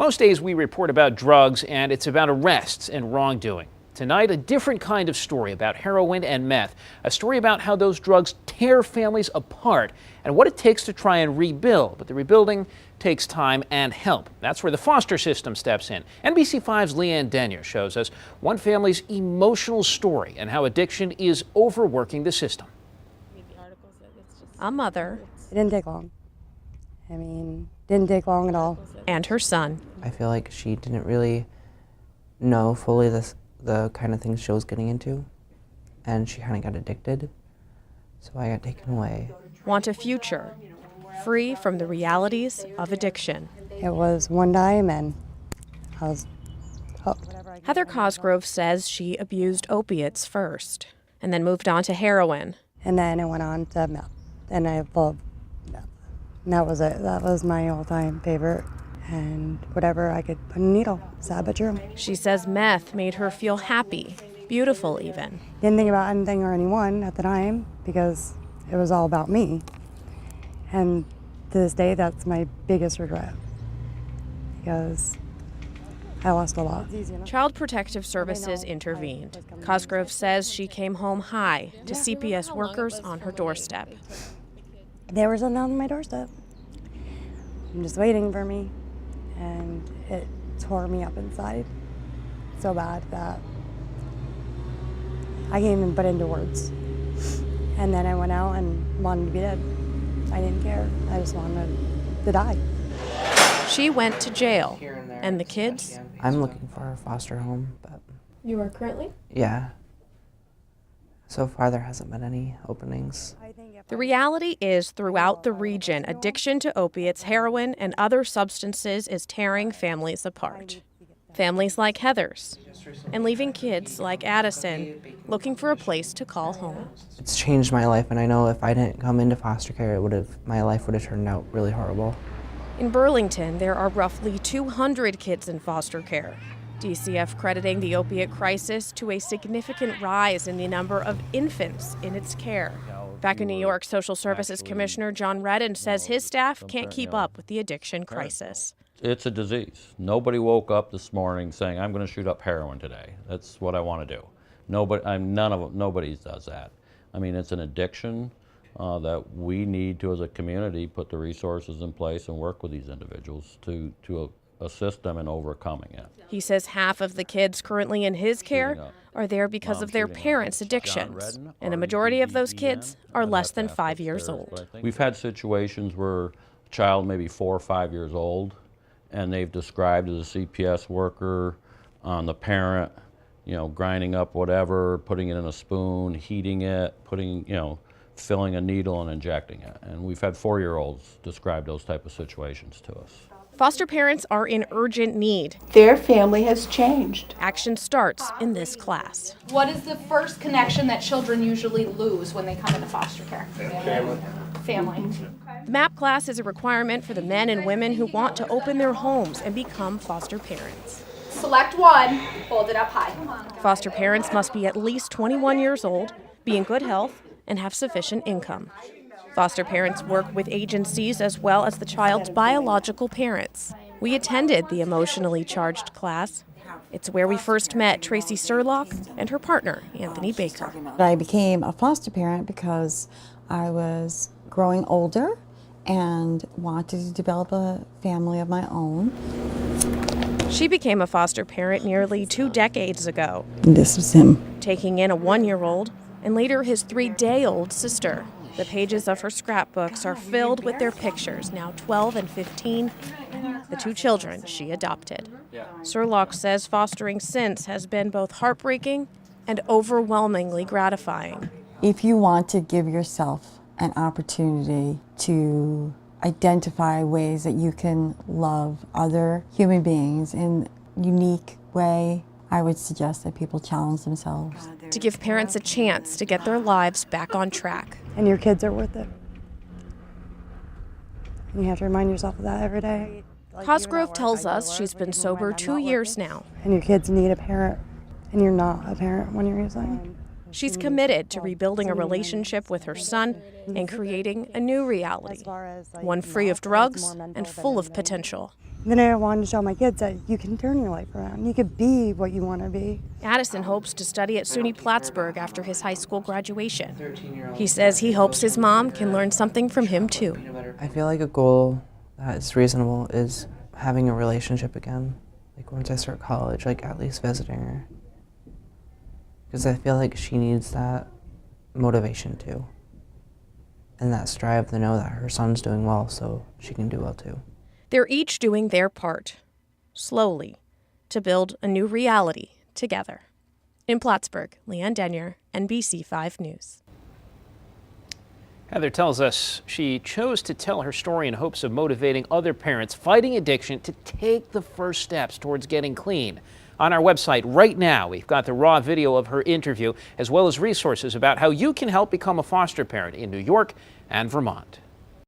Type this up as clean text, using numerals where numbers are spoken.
Most days we report about drugs and it's about arrests and wrongdoing. Tonight, a different kind of story about heroin and meth, a story about how those drugs tear families apart and what it takes to try and rebuild. But the rebuilding takes time and help. That's where the foster system steps in. NBC5's Leanne Denyer shows us one family's emotional story and how addiction is overworking the system. A mother. It didn't take long. Didn't take long at all. And her son. I feel like she didn't really know fully the kind of things she was getting into, and she kind of got addicted, so I got taken away. Want a future, free from the realities of addiction. It was one time and I was hooked. Heather Cosgrove says she abused opiates first, and then moved on to heroin. And then I went on to meth, and I loved meth. And that was it. That was my all-time favorite. And whatever I could put in a needle, sad but true. She says meth made her feel happy, beautiful even. Didn't think about anything or anyone at the time because it was all about me. And to this day, that's my biggest regret because I lost a lot. Child Protective Services intervened. Cosgrove says she came home high to CPS workers on her doorstep. They were sitting on my doorstep. I'm just waiting for me. And it tore me up inside so bad that I can't even put into words. And then I went out and wanted to be dead. I didn't care. I just wanted to die. She went to jail. And the kids? I'm looking for a foster home, but... You are currently? Yeah. So far, there hasn't been any openings. The reality is, throughout the region, addiction to opiates, heroin, and other substances is tearing families apart. Families like Heather's, and leaving kids like Addison looking for a place to call home. It's changed my life, and I know if I didn't come into foster care, my life would have turned out really horrible. In Burlington, there are roughly 200 kids in foster care. DCF crediting the opiate crisis to a significant rise in the number of infants in its care. Back in New York, Social Services Commissioner John Redden says his staff can't keep up with the addiction crisis. It's a disease. Nobody woke up this morning saying, I'm going to shoot up heroin today. That's what I want to do. Nobody does that. It's an addiction that we need to, as a community, put the resources in place and work with these individuals to assist them in overcoming it. He says half of the kids currently in his care are there because of their parents' addictions, and a majority of those kids are less than 5 years old. We've had situations where a child may be 4 or 5 years old, and they've described as a CPS worker the parent, grinding up whatever, putting it in a spoon, heating it, filling a needle and injecting it. And we've had 4-year-olds describe those type of situations to us. Foster parents are in urgent need. Their family has changed. Action starts in this class. What is the first connection that children usually lose when they come into foster care? Family. The MAP class is a requirement for the men and women who want to open their homes and become foster parents. Select one, hold it up high. Foster parents must be at least 21 years old, be in good health, and have sufficient income. Foster parents work with agencies as well as the child's biological parents. We attended the emotionally charged class. It's where we first met Tracy Surlock and her partner, Anthony Baker. I became a foster parent because I was growing older and wanted to develop a family of my own. She became a foster parent nearly 2 decades ago. This was him. Taking in a 1-year-old and later his 3-day-old sister. The pages of her scrapbooks are filled with their pictures, now 12 and 15, the 2 children she adopted. Surlock says fostering since has been both heartbreaking and overwhelmingly gratifying. If you want to give yourself an opportunity to identify ways that you can love other human beings in a unique way, I would suggest that people challenge themselves. To give parents a chance to get their lives back on track. And your kids are worth it. And you have to remind yourself of that every day. Cosgrove tells us she's been sober 2 years now. And your kids need a parent, and you're not a parent when you're using. She's committed to rebuilding a relationship with her son and creating a new reality, one free of drugs and full of potential. Then I wanted to show my kids that you can turn your life around. You could be what you want to be. Addison hopes to study at SUNY Plattsburgh after his high school graduation. He says he hopes his mom can learn something from him too. I feel like a goal that is reasonable is having a relationship again. Like once I start college, like at least visiting her. Because I feel like she needs that motivation too. And that strive to know that her son's doing well so she can do well too. They're each doing their part, slowly, to build a new reality together. In Plattsburgh, Leanne Denyer, NBC 5 News. Heather tells us she chose to tell her story in hopes of motivating other parents fighting addiction to take the first steps towards getting clean. On our website right now, we've got the raw video of her interview, as well as resources about how you can help become a foster parent in New York and Vermont.